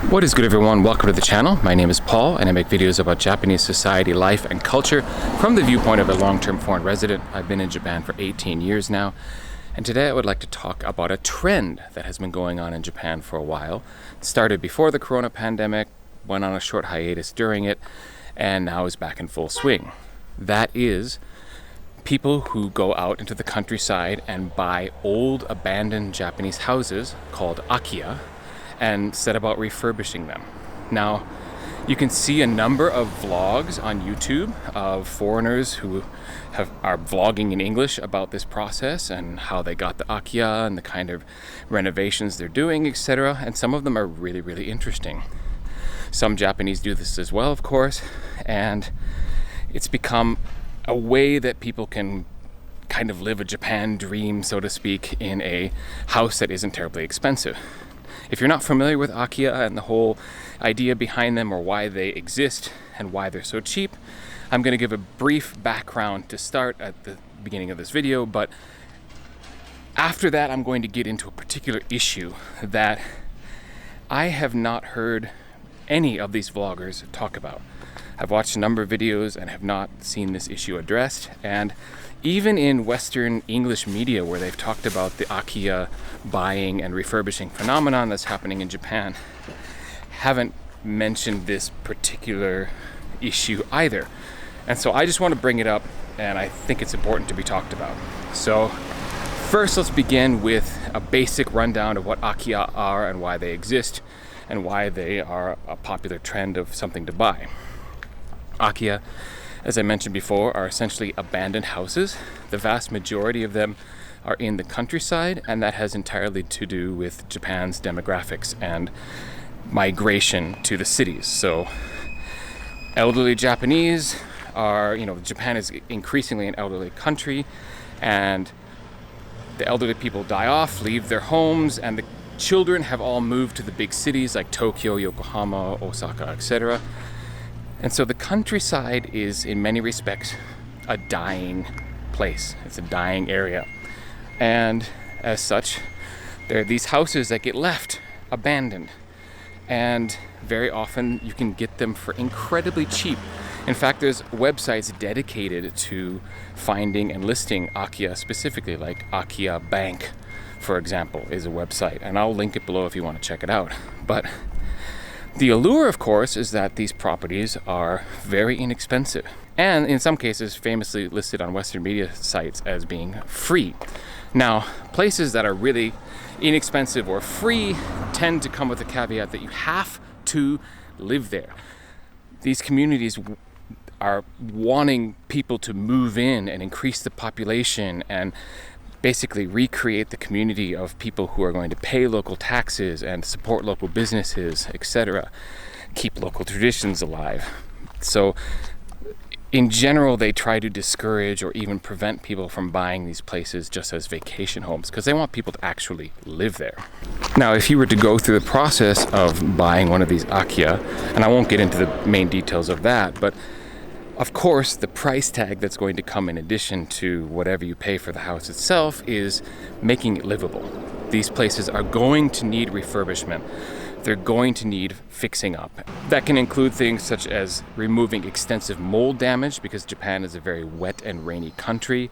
What is good, everyone? Welcome to the channel. My name is Paul and I make videos about Japanese society, life, and culture from the viewpoint of a long-term foreign resident. I've been in Japan for 18 years now, and today I would like to talk about a trend that has been going on in Japan for a while. It started before the corona pandemic, went on a short hiatus during it, and now is back in full swing. That is people who go out into the countryside and buy old abandoned Japanese houses called akiya and set about refurbishing them. Now, you can see a number of vlogs on YouTube of foreigners who are vlogging in English about this process and how they got the akiya and the kind of renovations they're doing, etc. And some of them are really, really interesting. Some Japanese do this as well, of course, and it's become a way that people can kind of live a Japan dream, so to speak, in a house that isn't terribly expensive. If you're not familiar with akiya and the whole idea behind them or why they exist and why they're so cheap, I'm going to give a brief background to start at the beginning of this video, but after that I'm going to get into a particular issue that I have not heard any of these vloggers talk about. I've watched a number of videos and have not seen this issue addressed, and even in Western English media where they've talked about the akiya buying and refurbishing phenomenon that's happening in Japan, haven't mentioned this particular issue either. And so I just want to bring it up, and I think it's important to be talked about. So first, let's begin with a basic rundown of what akiya are and why they exist and why they are a popular trend of something to buy. Akiya, as I mentioned before, are essentially abandoned houses. The vast majority of them are in the countryside, and that has entirely to do with Japan's demographics and migration to the cities. So elderly Japanese are, Japan is increasingly an elderly country, and the elderly people die off, leave their homes, and the children have all moved to the big cities like Tokyo, Yokohama, Osaka, etc. And so the countryside is, in many respects, a dying place. It's a dying area. And as such, there are these houses that get left abandoned. And very often you can get them for incredibly cheap. In fact, there's websites dedicated to finding and listing akiya specifically, like Akiya Bank, for example, is a website. And I'll link it below if you want to check it out. But the allure, of course, is that these properties are very inexpensive, and in some cases famously listed on Western media sites as being free. Now, places that are really inexpensive or free tend to come with a caveat that you have to live there. These communities are wanting people to move in and increase the population and basically recreate the community of people who are going to pay local taxes and support local businesses, etc., keep local traditions alive. So in general, they try to discourage or even prevent people from buying these places just as vacation homes, because they want people to actually live there. Now, if you were to go through the process of buying one of these akiya, and I won't get into the main details of that, but of course, the price tag that's going to come in addition to whatever you pay for the house itself is making it livable. These places are going to need refurbishment. They're going to need fixing up. That can include things such as removing extensive mold damage, because Japan is a very wet and rainy country.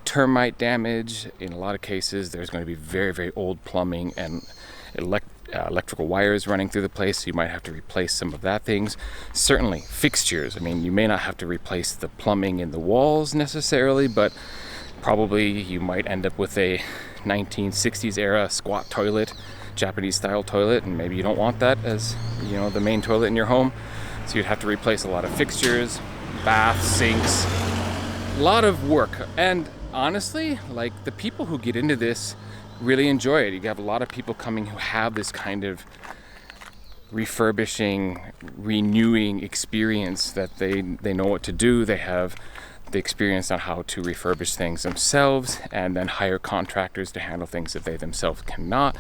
Termite damage. In a lot of cases, there's going to be very, very old plumbing and electrical wires running through the place, so you might have to replace some of that things. Certainly fixtures. I mean, you may not have to replace the plumbing in the walls necessarily, but probably you might end up with a 1960s era squat toilet, Japanese style toilet, and maybe you don't want that as, the main toilet in your home. So you'd have to replace a lot of fixtures, baths, sinks, a lot of work. And honestly, like, the people who get into this really enjoy it. You have a lot of people coming who have this kind of refurbishing, renewing experience that they know what to do. They have the experience on how to refurbish things themselves and then hire contractors to handle things that they themselves cannot.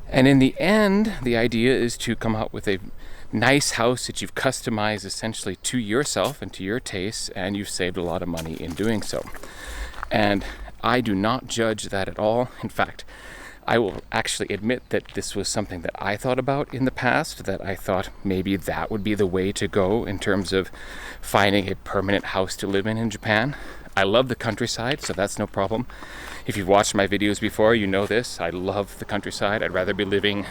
And in the end, the idea is to come out with a nice house that you've customized essentially to yourself and to your tastes, and you've saved a lot of money in doing so. And I do not judge that at all. In fact, I will actually admit that this was something that I thought about in the past, that I thought maybe that would be the way to go in terms of finding a permanent house to live in Japan. I love the countryside, so that's no problem. If you've watched my videos before, you know this. I love the countryside. I'd rather be living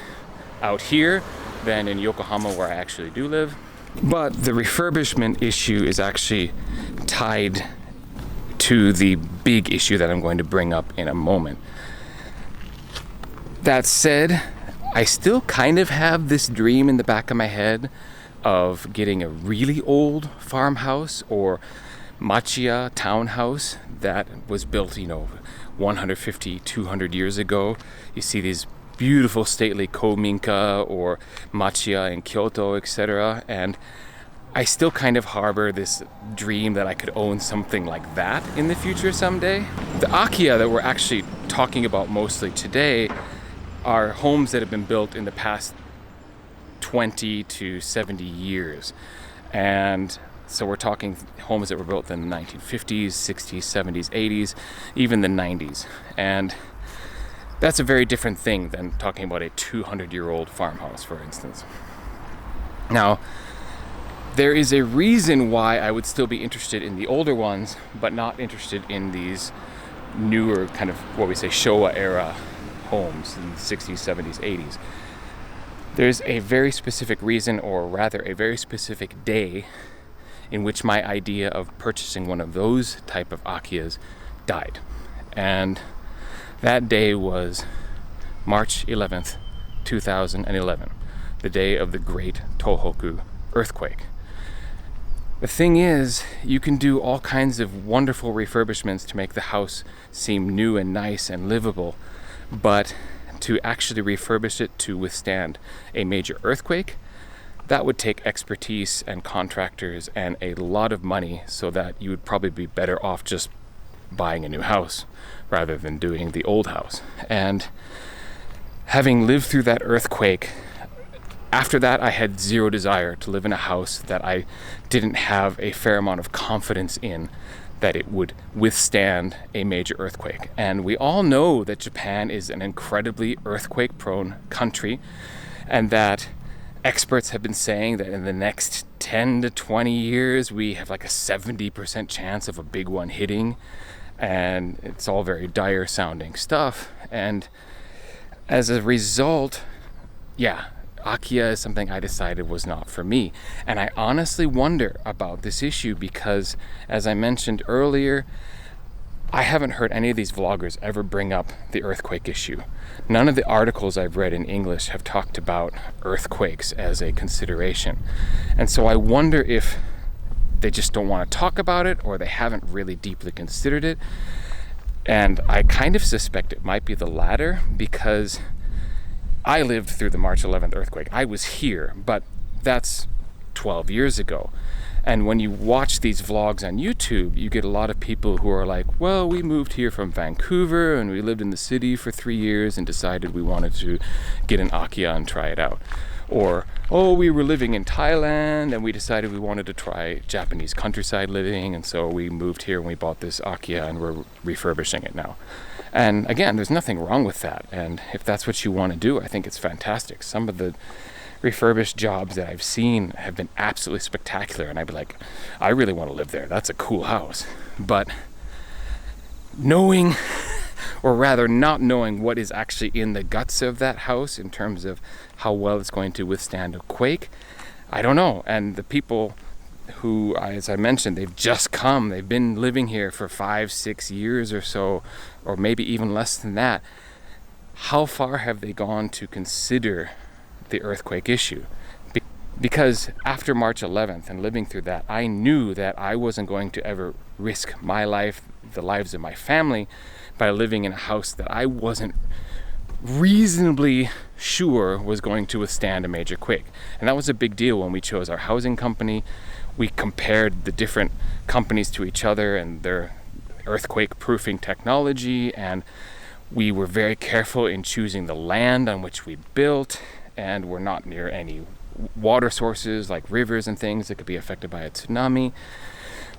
out here than in Yokohama, where I actually do live. But the refurbishment issue is actually tied to the big issue that I'm going to bring up in a moment. That said, I still kind of have this dream in the back of my head of getting a really old farmhouse or machiya townhouse that was built, 150, 200 years ago. You see these beautiful stately kominka or machiya in Kyoto, etc. And I still kind of harbor this dream that I could own something like that in the future someday. The akiya that we're actually talking about mostly today are homes that have been built in the past 20 to 70 years. And so we're talking homes that were built in the 1950s, 60s, 70s, 80s, even the 90s. And that's a very different thing than talking about a 200-year-old farmhouse, for instance. Now, there is a reason why I would still be interested in the older ones, but not interested in these newer kind of what we say Showa era homes in the 60s, 70s, 80s. There's a very specific reason, or rather a very specific day, in which my idea of purchasing one of those type of akiyas died. And that day was March 11th, 2011, the day of the Great Tohoku earthquake. The thing is, you can do all kinds of wonderful refurbishments to make the house seem new and nice and livable, but to actually refurbish it to withstand a major earthquake, that would take expertise and contractors and a lot of money, so that you would probably be better off just buying a new house rather than doing the old house. And having lived through that earthquake, after that I had zero desire to live in a house that I didn't have a fair amount of confidence in that it would withstand a major earthquake. And we all know that Japan is an incredibly earthquake-prone country, and that experts have been saying that in the next 10 to 20 years, we have like a 70% chance of a big one hitting. And it's all very dire sounding stuff. And as a result, akiya is something I decided was not for me. And I honestly wonder about this issue because, as I mentioned earlier, I haven't heard any of these vloggers ever bring up the earthquake issue. None of the articles I've read in English have talked about earthquakes as a consideration. And so I wonder if they just don't want to talk about it, or they haven't really deeply considered it. And I kind of suspect it might be the latter, because I lived through the March 11th earthquake. I was here, but that's 12 years ago. And when you watch these vlogs on YouTube, you get a lot of people who are like, well, we moved here from Vancouver and we lived in the city for 3 years and decided we wanted to get an akiya and try it out. Or, oh, we were living in Thailand and we decided we wanted to try Japanese countryside living, and so we moved here and we bought this akiya and we're refurbishing it now. And again, there's nothing wrong with that. And if that's what you want to do, I think it's fantastic. Some of the refurbished jobs that I've seen have been absolutely spectacular, and I'd be like, I really want to live there. That's a cool house. But knowing, or rather not knowing, what is actually in the guts of that house in terms of how well it's going to withstand a quake, I don't know. And the people who, as I mentioned, they've been living here for 5-6 years or so, or maybe even less than that. How far have they gone to consider the earthquake issue? Because after March 11th and living through that, I knew that I wasn't going to ever risk my life, the lives of my family, by living in a house that I wasn't reasonably sure was going to withstand a major quake. And that was a big deal when we chose our housing company. We compared the different companies to each other and their earthquake proofing technology, and we were very careful in choosing the land on which we built, and we're not near any water sources like rivers and things that could be affected by a tsunami.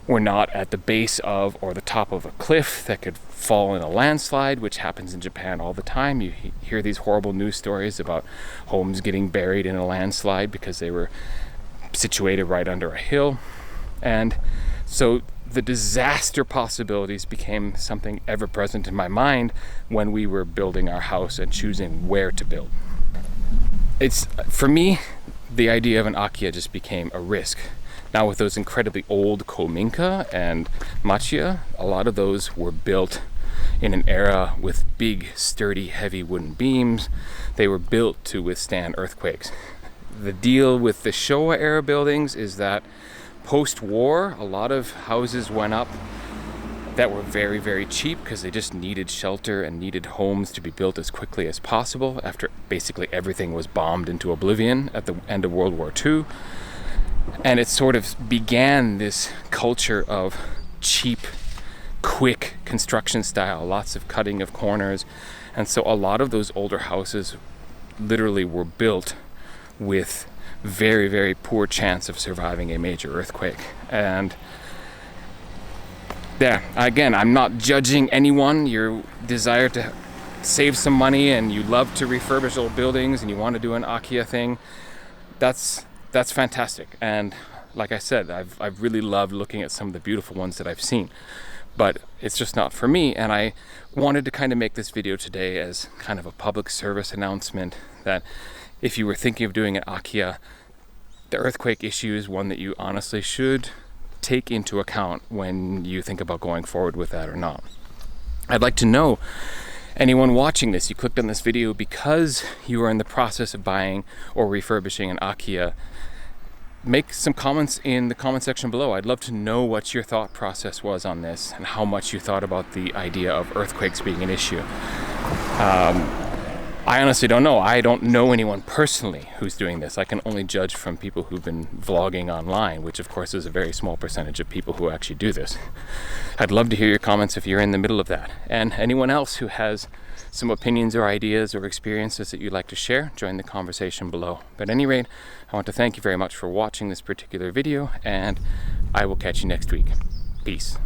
we're not at the base of or the top of a cliff that could fall in a landslide, which happens in Japan all the time. You hear these horrible news stories about homes getting buried in a landslide because they were situated right under a hill. And so the disaster possibilities became something ever present in my mind when we were building our house and choosing where to build. For me, the idea of an Akiya just became a risk. Now with those incredibly old kominka and machiya, a lot of those were built in an era with big, sturdy, heavy wooden beams. They were built to withstand earthquakes. The deal with the Showa era buildings is that post-war, a lot of houses went up that were very, very cheap because they just needed shelter and needed homes to be built as quickly as possible after basically everything was bombed into oblivion at the end of World War II. And it sort of began this culture of cheap, quick construction style, lots of cutting of corners. And so a lot of those older houses literally were built with very, very poor chance of surviving a major earthquake. And yeah, again, I'm not judging anyone. Your desire to save some money and you love to refurbish old buildings and you want to do an Akiya thing, that's fantastic. And like I said, I've really loved looking at some of the beautiful ones that I've seen, but it's just not for me. And I wanted to kind of make this video today as kind of a public service announcement that if you were thinking of doing an Akiya, the earthquake issue is one that you honestly should take into account when you think about going forward with that or not. I'd like to know, anyone watching this, you clicked on this video because you are in the process of buying or refurbishing an Akiya, make some comments in the comment section below. I'd love to know what your thought process was on this and how much you thought about the idea of earthquakes being an issue. I honestly don't know. I don't know anyone personally who's doing this. I can only judge from people who've been vlogging online, which of course is a very small percentage of people who actually do this. I'd love to hear your comments if you're in the middle of that. And anyone else who has some opinions or ideas or experiences that you'd like to share, join the conversation below. But at any rate, I want to thank you very much for watching this particular video, and I will catch you next week. Peace.